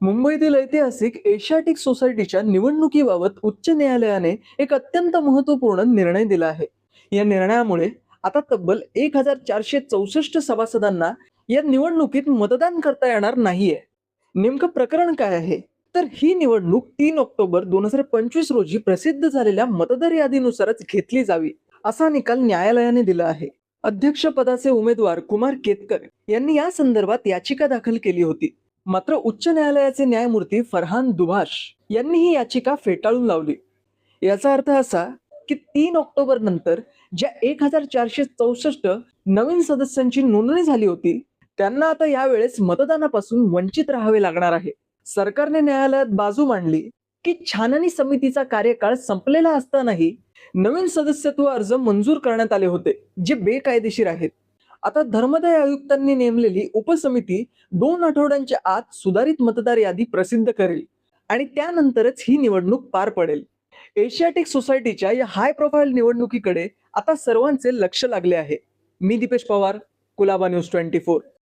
मुंबईतील ऐतिहासिक एशियाटिक सोसायटीच्या निवडणुकीबाबत उच्च न्यायालयाने एक अत्यंत महत्त्वपूर्ण निर्णय दिला आहे. या निर्णयामुळे आता तब्बल 1464 सभासदांना या निवडणुकीत मतदान करता येणार नाहीये. नेमकं प्रकरण काय आहे? तर ही निवडणूक 3 ऑक्टोबर 2025 रोजी प्रसिद्ध झालेल्या मतदार यादीनुसारच घेतली जावी, असा निकाल न्यायालयाने दिला आहे. अध्यक्षपदाचे उमेदवार कुमार केतकर यांनी या संदर्भात याचिका दाखल केली होती. मात्र उच्च न्यायालयाचे न्यायमूर्ती फरहान दुभाष यांनी ही याचिका फेटाळून लावली. याचा अर्थ असा की 3 ऑक्टोबर नंतर ज्या 1464 नवीन सदस्यांची नोंदणी झाली होती त्यांना आता यावेळेस मतदानापासून वंचित राहावे लागणार आहे. सरकारने न्यायालयात बाजू मांडली की छाननी समितीचा कार्यकाळ संपलेला असतानाही नवीन सदस्यत्व अर्ज मंजूर करण्यात आले होते, जे बेकायदेशीर आहेत. आता धर्मदाय आयुक्तांनी नेमलेली उपसमिती 2 आठवड्यांच्या आत सुधारित मतदार यादी प्रसिद्ध करेल आणि त्यानंतरच ही निवडणूक पार पडेल. एशियाटिक सोसायटीच्या या हाय प्रोफाईल निवडणुकीकडे आता सर्वांचे लक्ष लागले आहे. मी दीपेश पवार, कुलाबा न्यूज 24.